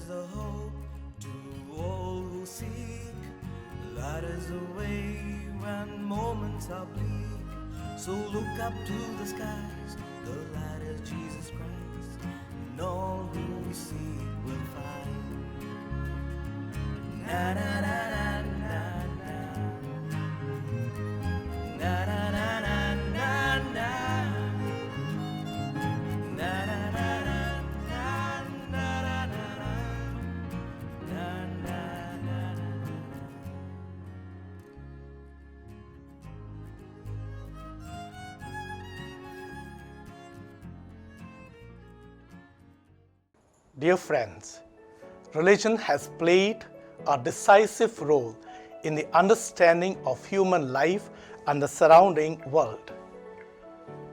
the hope to all who seek. Light is the way when moments are bleak. So look up to the skies, the light is Jesus Christ, and all who seek will find. Na na na na na na. Na na na na na na. Na na na na na na na na na. Dear friends, religion has played a decisive role in the understanding of human life and the surrounding world.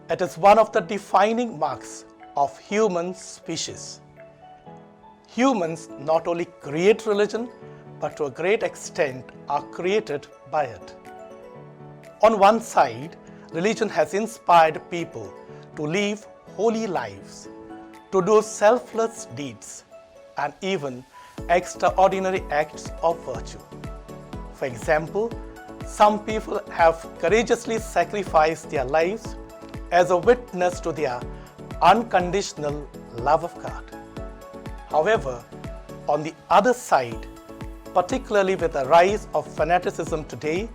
It is one of the defining marks of human species. Humans not only create religion, but to a great extent are created by it. On one side, religion has inspired people to live holy lives, to do selfless deeds, and even extraordinary acts of virtue. For example, some people have courageously sacrificed their lives as a witness to their unconditional love of God. However, on the other side, particularly with the rise of fanaticism today,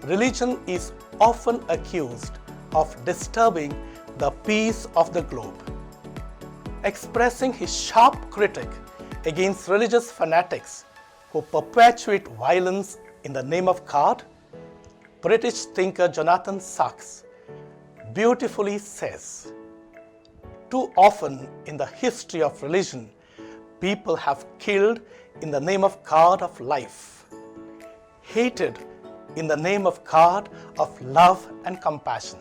religion is often accused of disturbing the peace of the globe. Expressing his sharp critique against religious fanatics who perpetuate violence in the name of God, British thinker Jonathan Sacks beautifully says, "Too often in the history of religion, people have killed in the name of God of life, hated in the name of God of love and compassion.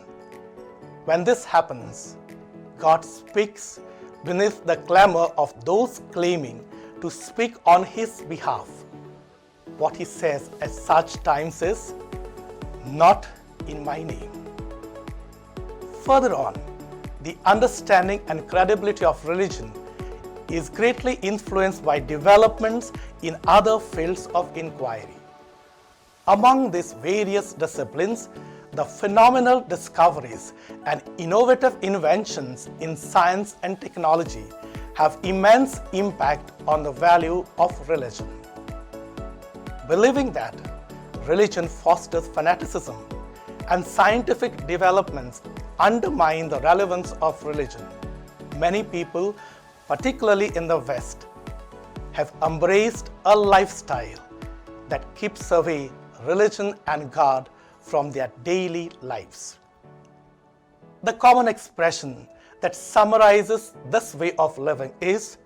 When this happens, God speaks beneath the clamor of those claiming to speak on his behalf. What he says at such times is, 'Not in my name.'" Further on, the understanding and credibility of religion is greatly influenced by developments in other fields of inquiry. Among these various disciplines, the phenomenal discoveries and innovative inventions in science and technology have immense impact on the value of religion. Believing that religion fosters fanaticism and scientific developments undermine the relevance of religion, many people, particularly in the West, have embraced a lifestyle that keeps away religion and God from their daily lives. The common expression that summarizes this way of living is,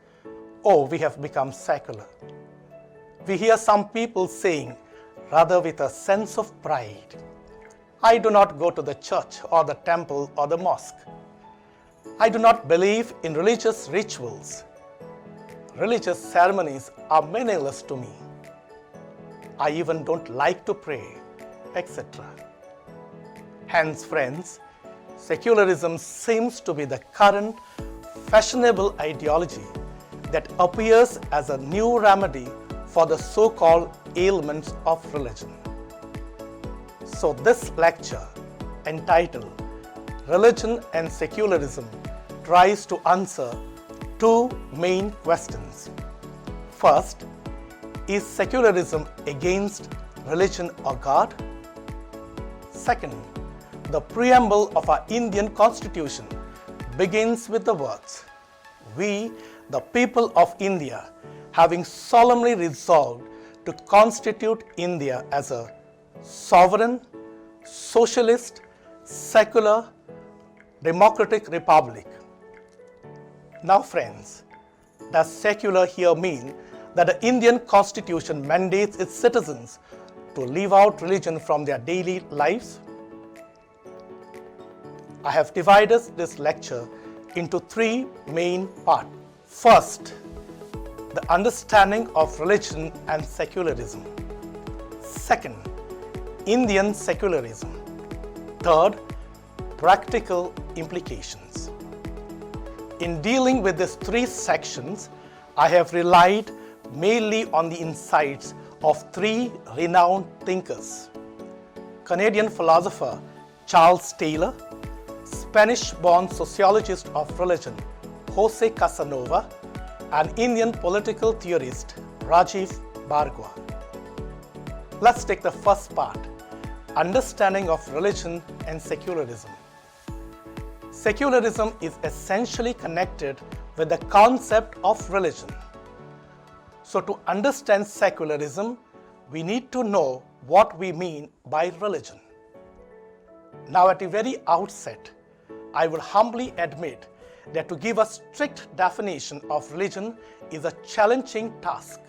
"Oh, we have become secular." We hear some people saying, rather with a sense of pride, "I do not go to the church or the temple or the mosque. I do not believe in religious rituals. Religious ceremonies are meaningless to me. I even don't like to pray," etc. Hence, friends, secularism seems to be the current fashionable ideology that appears as a new remedy for the so-called ailments of religion. So this lecture, entitled "Religion and Secularism," tries to answer two main questions. First, is secularism against religion or God? Second, the preamble of our Indian Constitution begins with the words, "We, the people of India, having solemnly resolved to constitute India as a sovereign, socialist, secular, democratic republic." Now friends, does secular here mean that the Indian Constitution mandates its citizens to leave out religion from their daily lives? I have divided this lecture into three main parts. First, the understanding of religion and secularism. Second, Indian secularism. Third, practical implications. In dealing with these three sections, I have relied mainly on the insights of three renowned thinkers: Canadian philosopher Charles Taylor, Spanish-born sociologist of religion Jose Casanova, and Indian political theorist Rajiv Bhargava. Let's take the first part, understanding of religion and secularism. Secularism is essentially connected with the concept of religion. So to understand secularism, we need to know what we mean by religion. Now at the very outset, I will humbly admit that to give a strict definition of religion is a challenging task.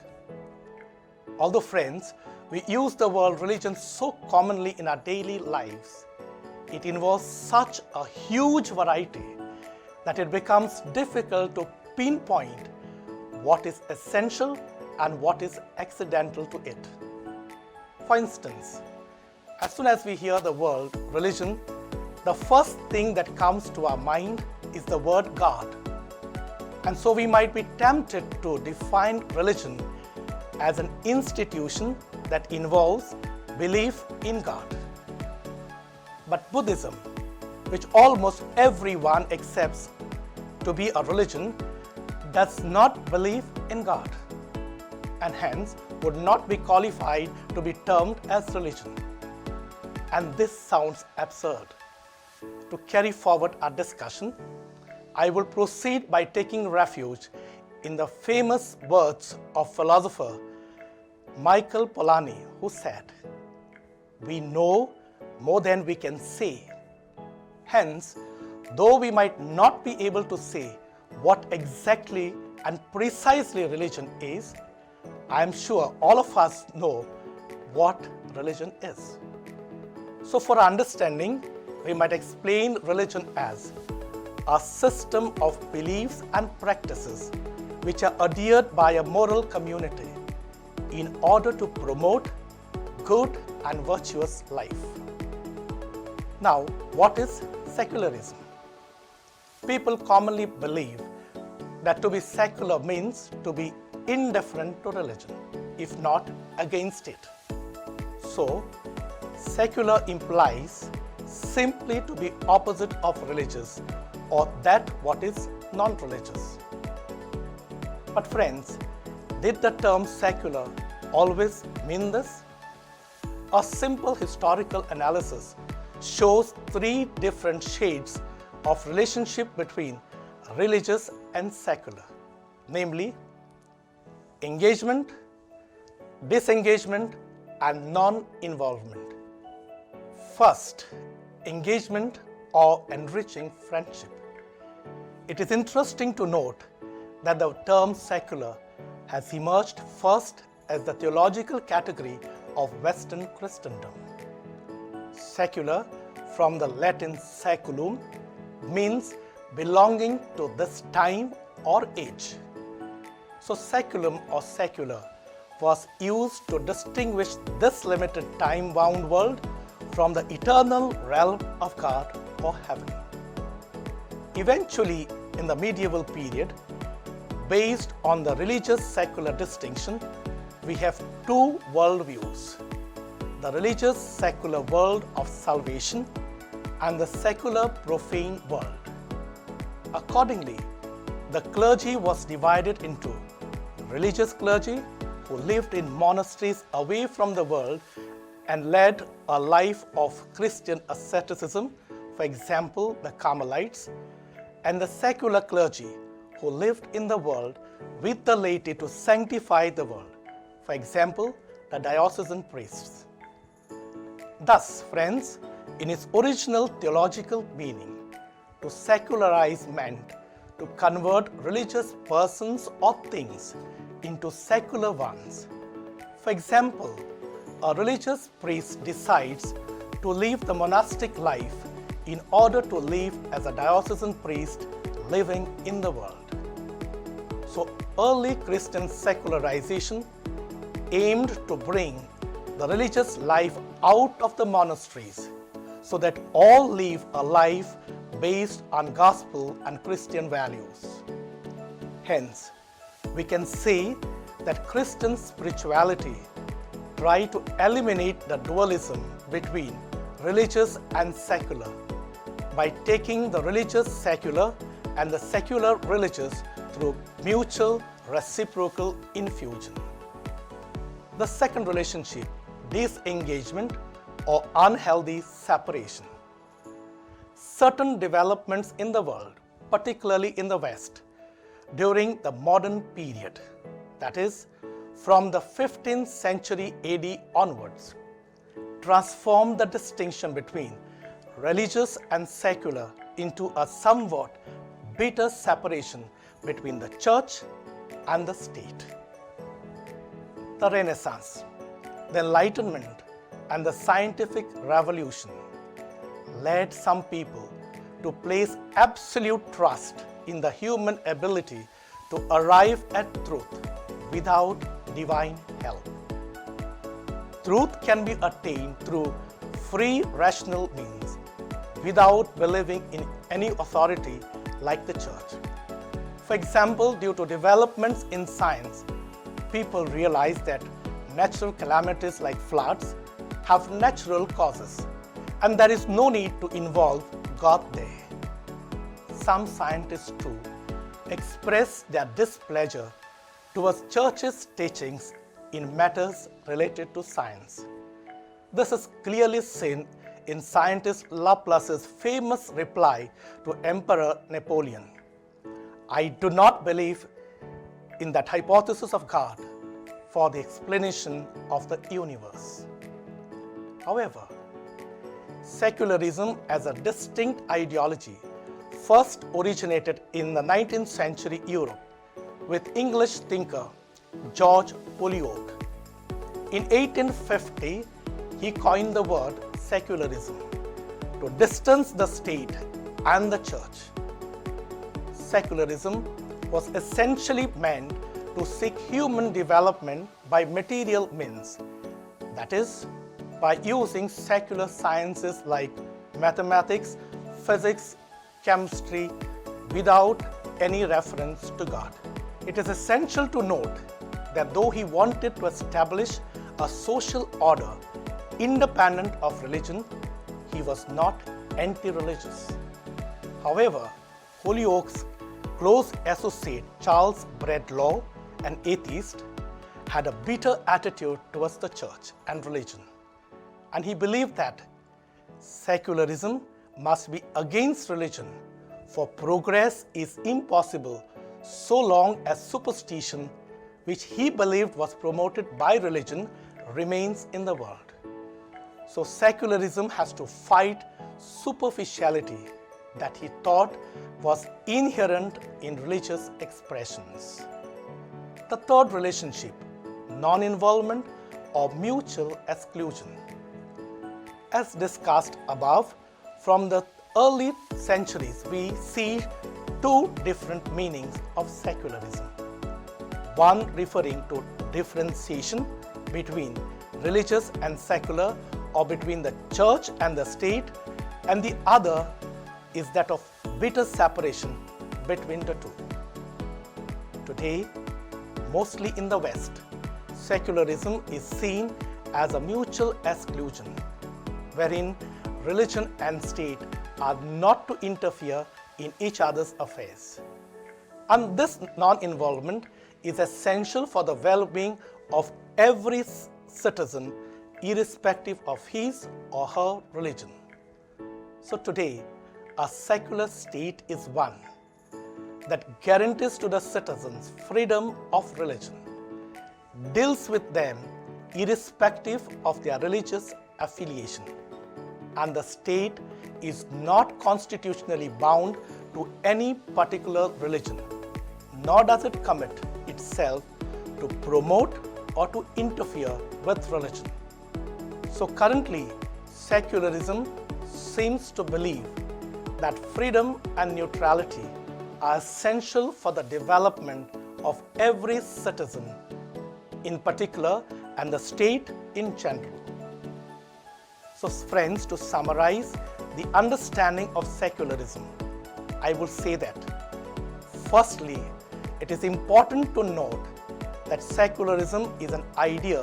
Although friends, we use the word religion so commonly in our daily lives, it involves such a huge variety that it becomes difficult to pinpoint what is essential and what is accidental to it. For instance, as soon as we hear the word religion, the first thing that comes to our mind is the word God. And so we might be tempted to define religion as an institution that involves belief in God. But Buddhism, which almost everyone accepts to be a religion, does not believe in God, and hence would not be qualified to be termed as religion. And this sounds absurd. To carry forward our discussion, I will proceed by taking refuge in the famous words of philosopher Michael Polanyi, who said, "We know more than we can say." Hence, though we might not be able to say what exactly and precisely religion is, I am sure all of us know what religion is. So for understanding, we might explain religion as a system of beliefs and practices which are adhered by a moral community in order to promote good and virtuous life. Now, what is secularism? People commonly believe that to be secular means to be indifferent to religion, if not against it. So, secular implies simply to be opposite of religious, or that what is non-religious. But friends, did the term secular always mean this? A simple historical analysis shows three different shades of relationship between religious and secular, namely engagement, disengagement, and non-involvement. First, engagement or enriching friendship. It is interesting to note that the term secular has emerged first as the theological category of Western Christendom. Secular, from the Latin saeculum, means belonging to this time or age. So saeculum or secular was used to distinguish this limited time-bound world from the eternal realm of God or heaven. Eventually, in the medieval period, based on the religious-secular distinction, we have two worldviews: the religious secular world of salvation and the secular profane world. Accordingly, the clergy was divided into religious clergy who lived in monasteries away from the world and led a life of Christian asceticism, for example, the Carmelites, and the secular clergy who lived in the world with the laity to sanctify the world, for example, the diocesan priests. Thus, friends, in its original theological meaning, to secularize meant to convert religious persons or things into secular ones. For example, a religious priest decides to leave the monastic life in order to live as a diocesan priest living in the world. So, early Christian secularization aimed to bring the religious life out of the monasteries so that all live a life based on gospel and Christian values. Hence, we can say that Christian spirituality try to eliminate the dualism between religious and secular by taking the religious secular and the secular religious through mutual reciprocal infusion. The second relationship, disengagement or unhealthy separation. Certain developments in the world, particularly in the West, during the modern period, that is, from the 15th century AD onwards, transformed the distinction between religious and secular into a somewhat bitter separation between the church and the state. The Renaissance, the Enlightenment, and the scientific revolution led some people to place absolute trust in the human ability to arrive at truth without divine help. Truth can be attained through free rational means without believing in any authority like the church. For example, due to developments in science, people realize that natural calamities like floods have natural causes and there is no need to involve God there. Some scientists too express their displeasure towards church's teachings in matters related to science. This is clearly seen in scientist Laplace's famous reply to Emperor Napoleon. I do not believe in that hypothesis of God for the explanation of the universe. However, secularism as a distinct ideology first originated in the 19th century Europe with English thinker George Holyoake. In 1850, he coined the word secularism to distance the state and the church. Secularism was essentially meant to seek human development by material means, that is, by using secular sciences like mathematics, physics, chemistry, without any reference to God. It is essential to note that though he wanted to establish a social order independent of religion, he was not anti-religious. However, Holyoake's close associate Charles Bradlaugh, an atheist, had a bitter attitude towards the church and religion, and he believed that secularism must be against religion, for progress is impossible so long as superstition, which he believed was promoted by religion, remains in the world. So secularism has to fight superficiality that he thought was inherent in religious expressions. The third relationship, non-involvement or mutual exclusion. As discussed above, from the early centuries we see two different meanings of secularism. One referring to differentiation between religious and secular, or between the church and the state, and the other is that of bitter separation between the two. Today, mostly in the West, secularism is seen as a mutual exclusion, wherein religion and state are not to interfere in each other's affairs. And this non-involvement is essential for the well-being of every citizen, irrespective of his or her religion. So today, a secular state is one that guarantees to the citizens freedom of religion, deals with them irrespective of their religious affiliation, and the state is not constitutionally bound to any particular religion, nor does it commit itself to promote or to interfere with religion. So currently, secularism seems to believe that freedom and neutrality are essential for the development of every citizen in particular and the state in general. So friends, to summarize the understanding of secularism, I will say that firstly, it is important to note that secularism is an idea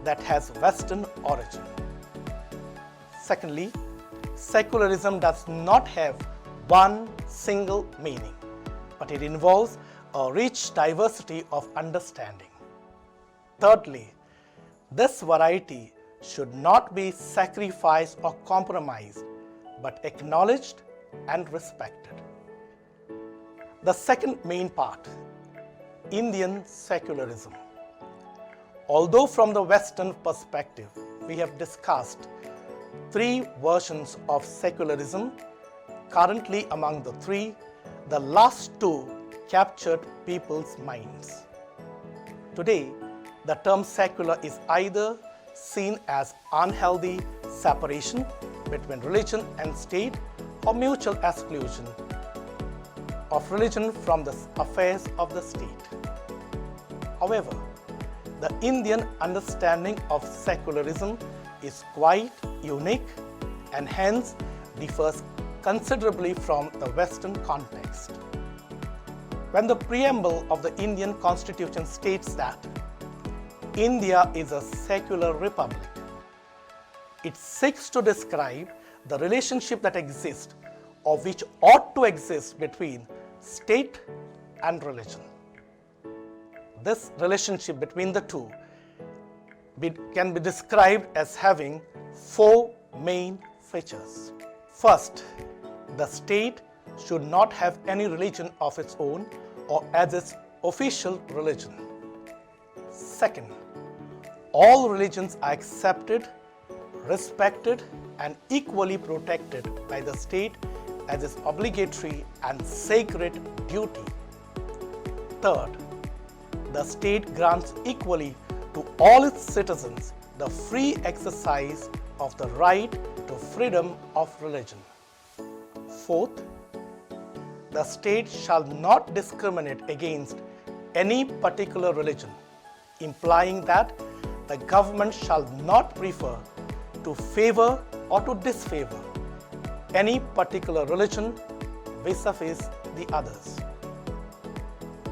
that has Western origin. Secondly, secularism does not have one single meaning, but it involves a rich diversity of understanding. Thirdly, this variety should not be sacrificed or compromised, but acknowledged and respected. The second main part, Indian secularism. Although from the Western perspective, we have discussed three versions of secularism, currently among the three, the last two captured people's minds. Today, the term secular is either seen as unhealthy separation between religion and state or mutual exclusion of religion from the affairs of the state. However, the Indian understanding of secularism is quite unique and hence differs considerably from the Western context. When the preamble of the Indian Constitution states that India is a secular republic, it seeks to describe the relationship that exists or which ought to exist between state and religion. This relationship between the two can be described as having four main features. First, the state should not have any religion of its own or as its official religion. Second, all religions are accepted, respected, and equally protected by the state as its obligatory and sacred duty. Third, the state grants equally to all its citizens the free exercise of the right to freedom of religion. Fourth, the state shall not discriminate against any particular religion, implying that the government shall not prefer to favor or to disfavor any particular religion vis-a-vis the others.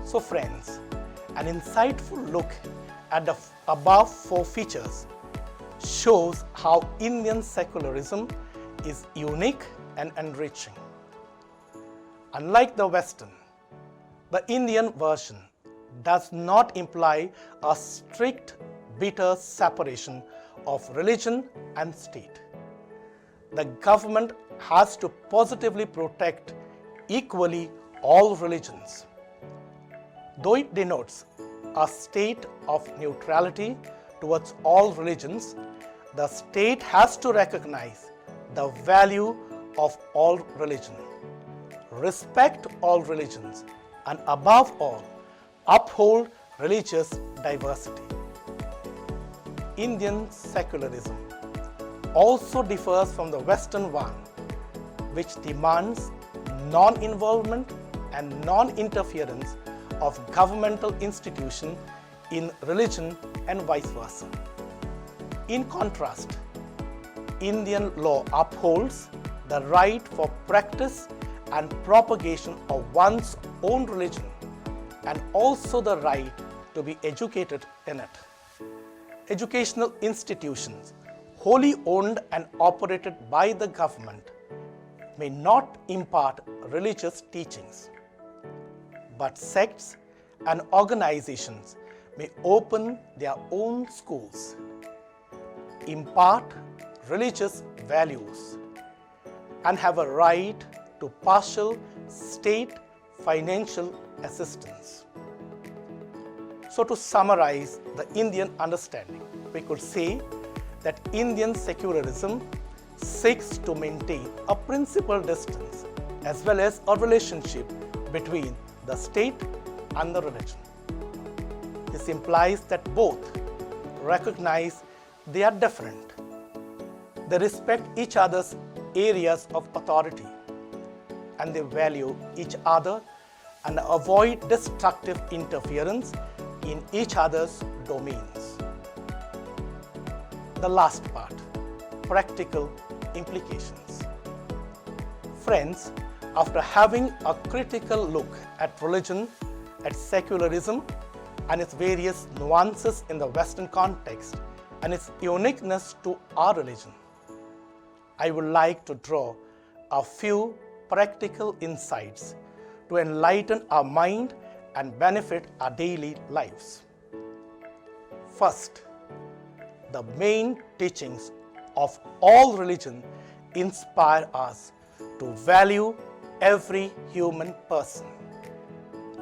So friends, an insightful look at the above four features shows how Indian secularism is unique and enriching. Unlike the Western, the Indian version does not imply a strict, bitter separation of religion and state. The government has to positively protect equally all religions. Though it denotes a state of neutrality towards all religions, the state has to recognize the value of all religion, respect all religions, and above all, uphold religious diversity. Indian secularism also differs from the Western one, which demands non-involvement and non-interference of governmental institutions in religion and vice versa. In contrast, Indian law upholds the right for practice and propagation of one's own religion and also the right to be educated in it. Educational institutions wholly owned and operated by the government may not impart religious teachings, but sects and organizations may open their own schools, impart religious values, and have a right to partial state financial assistance. So to summarize the Indian understanding, we could say that Indian secularism seeks to maintain a principled distance as well as a relationship between the state and the religion. This implies that both recognize they are different. They respect each other's areas of authority and they value each other and avoid destructive interference in each other's domains. The last part, practical implications. Friends, after having a critical look at religion, at secularism, and its various nuances in the Western context and its uniqueness to our religion, I would like to draw a few practical insights to enlighten our mind and benefit our daily lives. First, the main teachings of all religion inspire us to value every human person,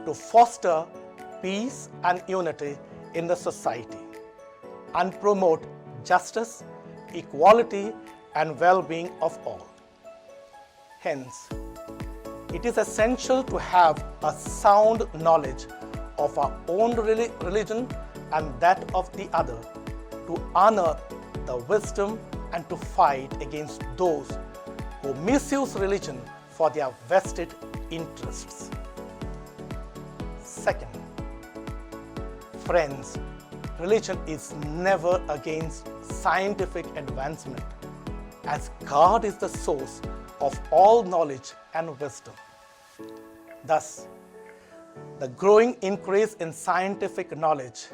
to foster peace and unity in the society, and promote justice, equality, and well-being of all. Hence, it is essential to have a sound knowledge of our own religion and that of the other, to honor the wisdom and to fight against those who misuse religion for their vested interests. Second, friends, religion is never against scientific advancement, as God is the source of all knowledge and wisdom. Thus, the growing increase in scientific knowledge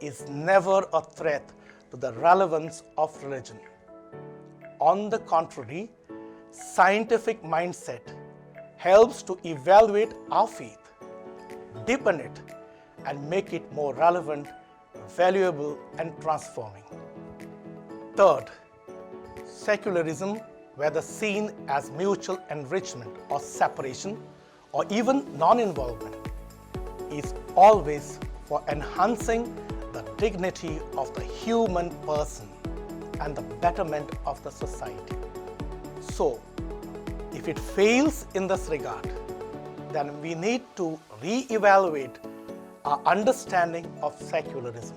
is never a threat to the relevance of religion. On the contrary, scientific mindset helps to evaluate our faith, deepen it, and make it more relevant, valuable, and transforming. Third, secularism, whether seen as mutual enrichment or separation, or even non-involvement, is always for enhancing the dignity of the human person and the betterment of the society. So, if it fails in this regard, then we need to re-evaluate our understanding of secularism.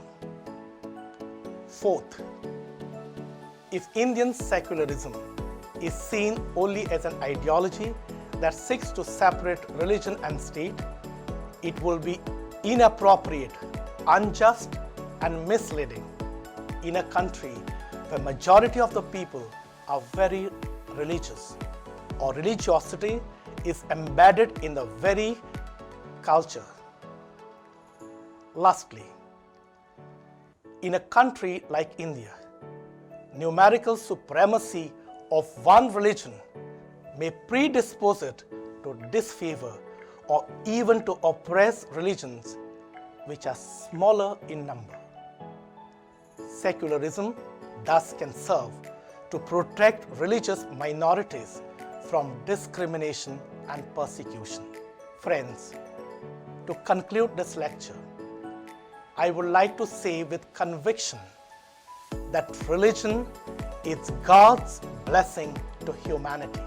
Fourth, if Indian secularism is seen only as an ideology that seeks to separate religion and state, it will be inappropriate, unjust, and misleading in a country where majority of the people are very religious, or religiosity is embedded in the very culture. Lastly, in a country like India, numerical supremacy of one religion may predispose it to disfavor or even to oppress religions which are smaller in number. Secularism thus can serve to protect religious minorities from discrimination and persecution. Friends, to conclude this lecture, I would like to say with conviction that religion is God's blessing to humanity.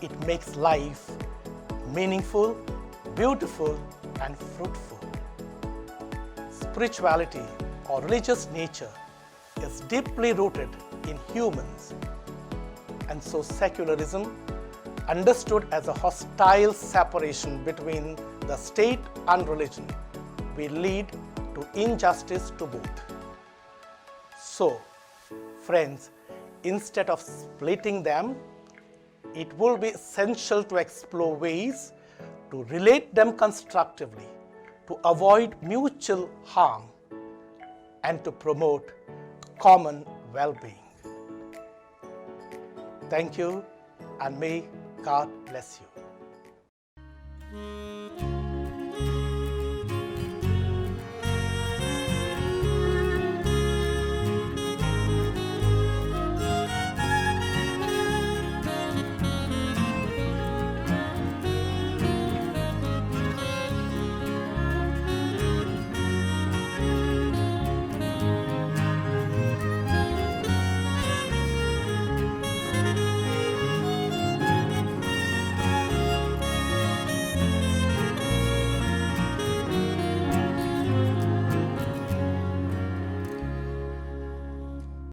It makes life meaningful, beautiful, and fruitful. Spirituality or religious nature is deeply rooted in humans, and so secularism, understood as a hostile separation between the state and religion, will lead to injustice to both. So, friends, instead of splitting them, it will be essential to explore ways to relate them constructively, to avoid mutual harm, and to promote common well-being. Thank you, and may God bless you.